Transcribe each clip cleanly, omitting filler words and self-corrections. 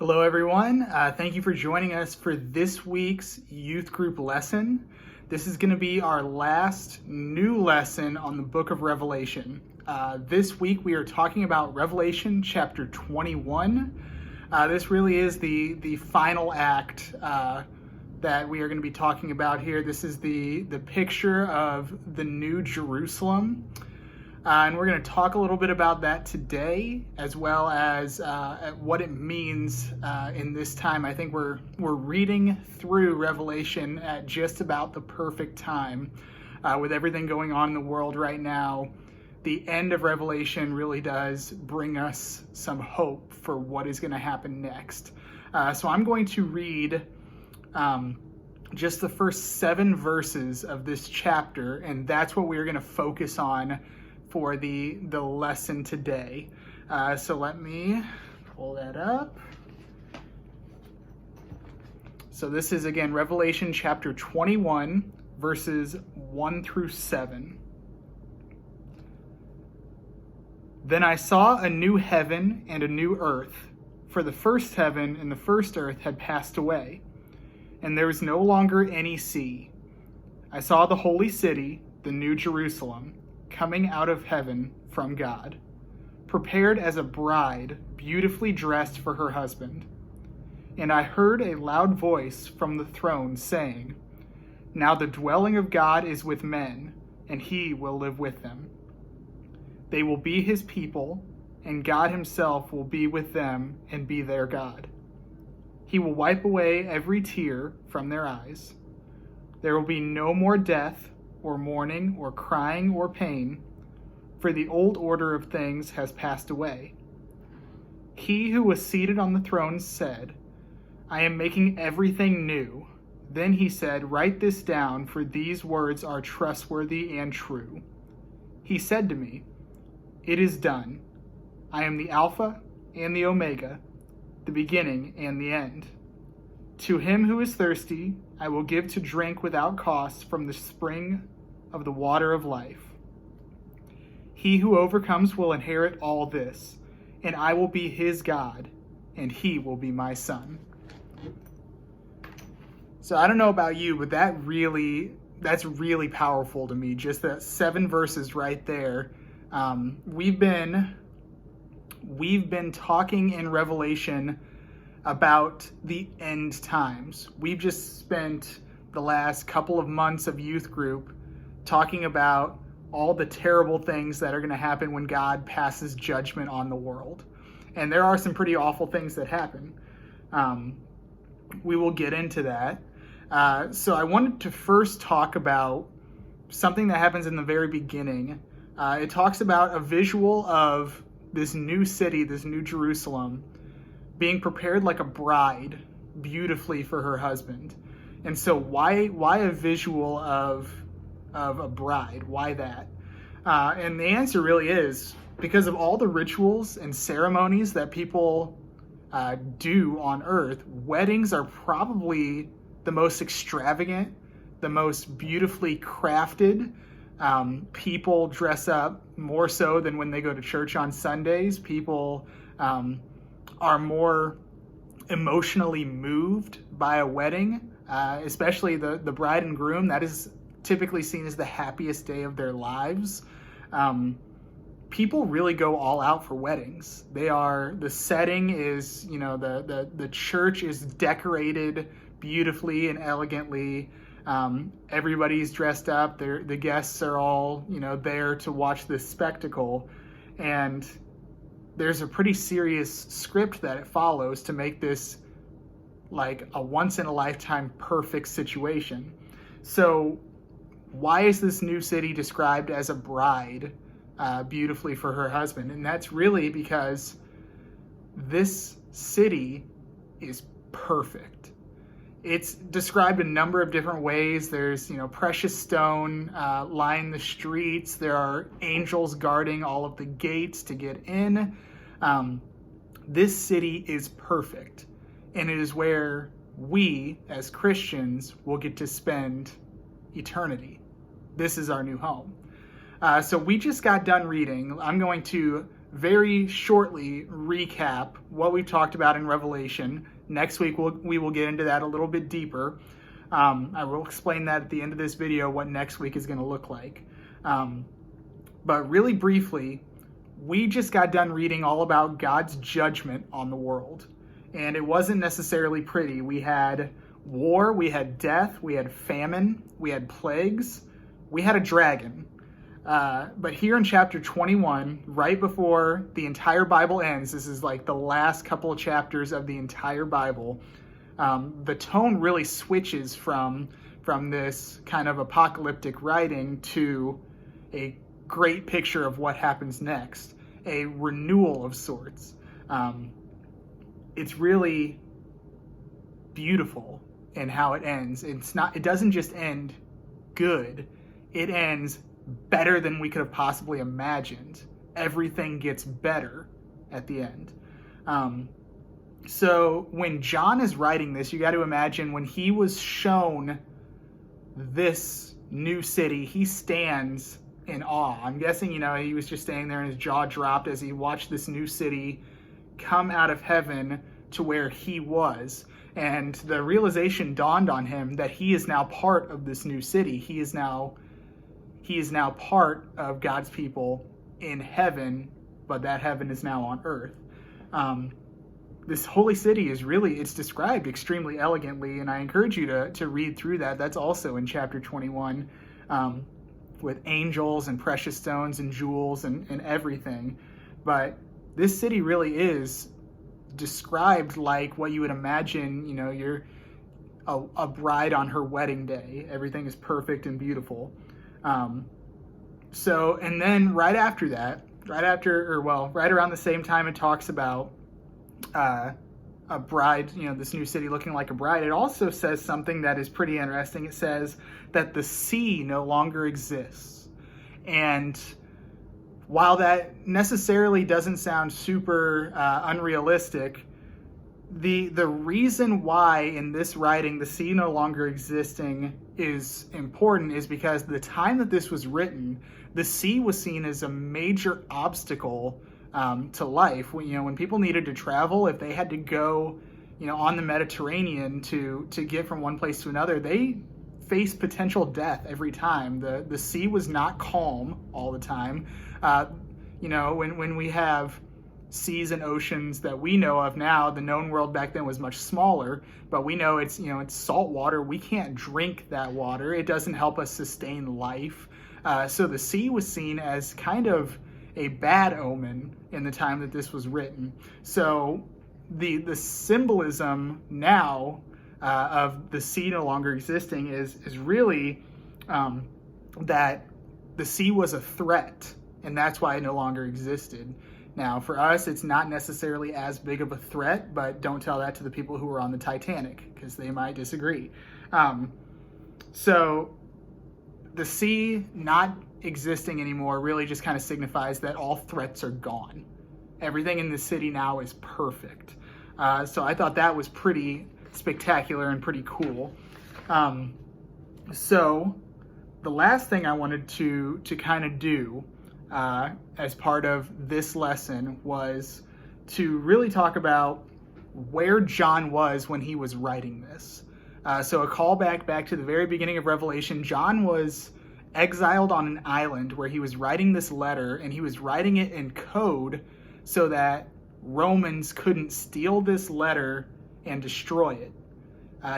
Hello, everyone. Thank you for joining us for this week's youth group lesson. This is going to be our last new lesson on the book of Revelation. This week we are talking about Revelation chapter 21. This really is the final act that we are going to be talking about here. This is the picture of the New Jerusalem. And we're going to talk a little bit about that today, as well as what it means in this time. I think we're reading through Revelation at just about the perfect time. With everything going on in the world right now, the end of Revelation really does bring us some hope for what is going to happen next. So I'm going to read just the first 7 verses of this chapter, and that's what we're going to focus on for the lesson today. So let me pull that up. So this is, again, Revelation chapter 21, verses 1 through 7. Then I saw a new heaven and a new earth, for the first heaven and the first earth had passed away, and there was no longer any sea. I saw the holy city, the New Jerusalem, coming out of heaven from God, prepared as a bride, beautifully dressed for her husband. And I heard a loud voice from the throne saying, "Now the dwelling of God is with men, and he will live with them. They will be his people, and God himself will be with them and be their God. He will wipe away every tear from their eyes. There will be no more death, or mourning, or crying, or pain, for the old order of things has passed away." He who was seated on the throne said, "I am making everything new." Then he said, "Write this down, for these words are trustworthy and true." He said to me, "It is done. I am the Alpha and the Omega, the beginning and the end. To him who is thirsty, I will give to drink without cost from the spring of the water of life. He who overcomes will inherit all this, and I will be his God, and he will be my son." So I don't know about you, but that's really powerful to me. Just that 7 verses right there. We've been talking in Revelation about the end times. We've just spent the last couple of months of youth group talking about all the terrible things that are going to happen when God passes judgment on the world. And there are some pretty awful things that happen. We will get into that. So I wanted to first talk about something that happens in the very beginning. It talks about a visual of this new city, this New Jerusalem, being prepared like a bride beautifully for her husband. And so why a visual of a bride? Why that? And the answer really is because of all the rituals and ceremonies that people do on earth. Weddings are probably the most extravagant, the most beautifully crafted. People dress up more so than when they go to church on Sundays. People are more emotionally moved by a wedding, especially the bride and groom. That is typically seen as the happiest day of their lives. People really go all out for weddings. The setting is, the church is decorated beautifully and elegantly. Everybody's dressed up. The guests are all, there to watch this spectacle. And there's a pretty serious script that it follows to make this like a once-in-a-lifetime perfect situation. So why is this new city described as a bride beautifully for her husband? And that's really because this city is perfect. It's described a number of different ways. There's, precious stone lining the streets. There are angels guarding all of the gates to get in. This city is perfect, and it is where we, as Christians, will get to spend eternity. This is our new home. So we just got done reading. I'm going to very shortly recap what we've talked about in Revelation. Next week, we will get into that a little bit deeper. I will explain that at the end of this video, what next week is going to look like. But really briefly, we just got done reading all about God's judgment on the world. And it wasn't necessarily pretty. We had war, we had death, we had famine, we had plagues, we had a dragon. But here in chapter 21, right before the entire Bible ends, this is like the last couple of chapters of the entire Bible, the tone really switches from this kind of apocalyptic writing to a great picture of what happens next, a renewal of sorts. It's really beautiful in how it ends. It doesn't just end good, it ends better than we could have possibly imagined. Everything gets better at the end. So when John is writing this, you got to imagine when he was shown this new city, he stands in awe. I'm guessing, he was just standing there and his jaw dropped as he watched this new city come out of heaven to where he was. And the realization dawned on him that he is now part of this new city. He is now part of God's people in heaven, but that heaven is now on earth. This holy city it's described extremely elegantly, and I encourage you to read through that. That's also in chapter 21, with angels and precious stones and jewels and everything. But this city really is described like what you would imagine, you're a bride on her wedding day. Everything is perfect and beautiful. And then right around the same time it talks about a bride, this new city looking like a bride, it also says something that is pretty interesting. It says that the sea no longer exists. And while that necessarily doesn't sound super unrealistic, the reason why in this writing the sea no longer existing is important is because the time that this was written, the sea was seen as a major obstacle to life. When people needed to travel, if they had to go, on the Mediterranean to get from one place to another, they faced potential death every time. The sea was not calm all the time. When we have seas and oceans that we know of now, the known world back then was much smaller, but we know it's salt water. We can't drink that water. It doesn't help us sustain life. So the sea was seen as kind of a bad omen in the time that this was written. So the symbolism now of the sea no longer existing is really that the sea was a threat, and that's why it no longer existed. Now, for us, it's not necessarily as big of a threat, but don't tell that to the people who were on the Titanic, because they might disagree. So the sea not existing anymore really just kind of signifies that all threats are gone. Everything in the city now is perfect. So I thought that was pretty spectacular and pretty cool. So the last thing I wanted to kind of do as part of this lesson was to really talk about where John was when he was writing this. So a callback back to the very beginning of Revelation, John was exiled on an island where he was writing this letter, and he was writing it in code so that Romans couldn't steal this letter and destroy it.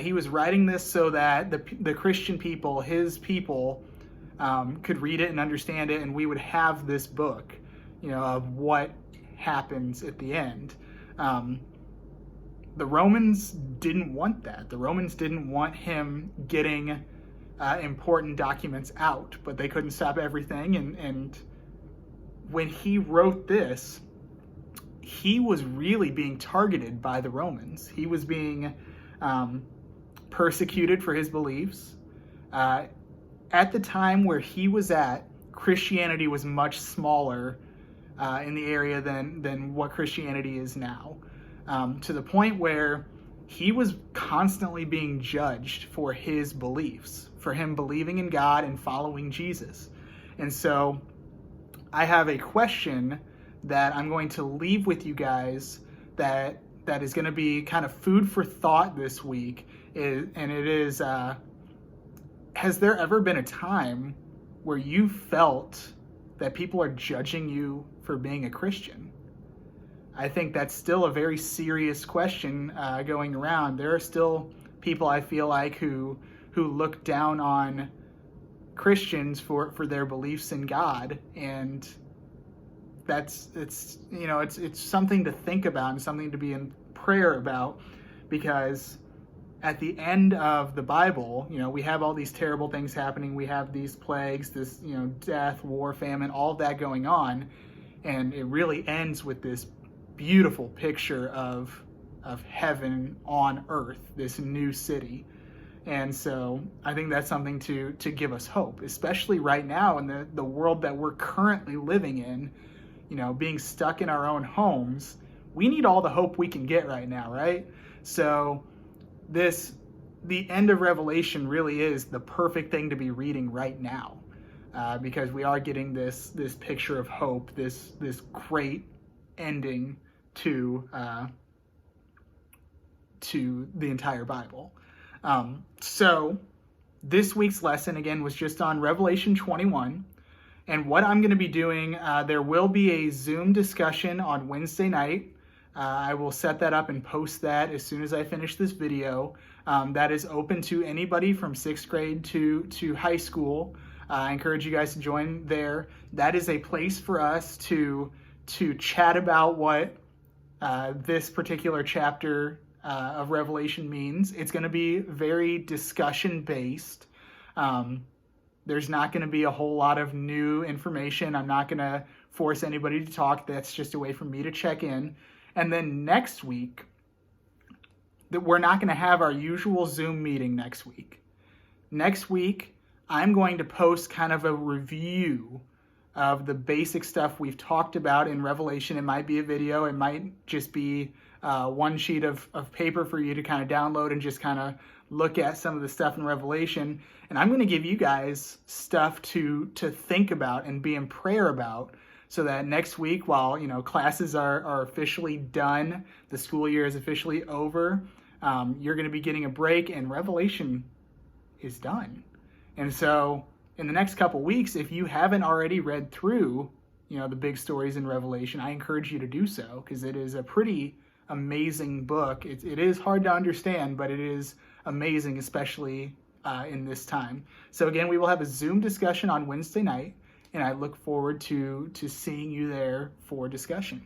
He was writing this so that the Christian people, his people, could read it and understand it, and we would have this book, of what happens at the end. The Romans didn't want that. The Romans didn't want him getting important documents out, but they couldn't stop everything. And when he wrote this, he was really being targeted by the Romans. He was being persecuted for his beliefs. At the time where he was at, Christianity was much smaller in the area than what Christianity is now, to the point where he was constantly being judged for his beliefs, for him believing in God and following Jesus. And so I have a question that I'm going to leave with you guys that is going to be kind of food for thought this week. Has there ever been a time where you felt that people are judging you for being a Christian? I think that's still a very serious question going around. There are still people, I feel like, who look down on Christians for their beliefs in God, and it's something to think about and something to be in prayer about, because at the end of the Bible, we have all these terrible things happening. We have these plagues, this, death, war, famine, all of that going on. And it really ends with this beautiful picture of heaven on earth, this new city. And so I think that's something to give us hope, especially right now in the world that we're currently living in, being stuck in our own homes. We need all the hope we can get right now, right? So the end of Revelation really is the perfect thing to be reading right now, because we are getting this picture of hope, this great ending to the entire Bible. So this week's lesson again was just on Revelation 21, and what I'm going to be doing, there will be a Zoom discussion on Wednesday night. I will set that up and post that as soon as I finish this video. That is open to anybody from 6th grade to high school. I encourage you guys to join there. That is a place for us to chat about what this particular chapter of Revelation means. It's going to be very discussion based. There's not going to be a whole lot of new information. I'm not going to force anybody to talk. That's just a way for me to check in. And then next week, we're not going to have our usual Zoom meeting next week. Next week, I'm going to post kind of a review of the basic stuff we've talked about in Revelation. It might be a video. It might just be one sheet of paper for you to kind of download and just kind of look at some of the stuff in Revelation. And I'm going to give you guys stuff to think about and be in prayer about, so that next week, while classes are officially done, the school year is officially over, you're going to be getting a break and Revelation is done. And so in the next couple weeks, if you haven't already read through the big stories in Revelation, I encourage you to do so, because it is a pretty amazing book. It is hard to understand, but it is amazing, especially in this time. So again, we will have a Zoom discussion on Wednesday night, and I look forward to seeing you there for discussion.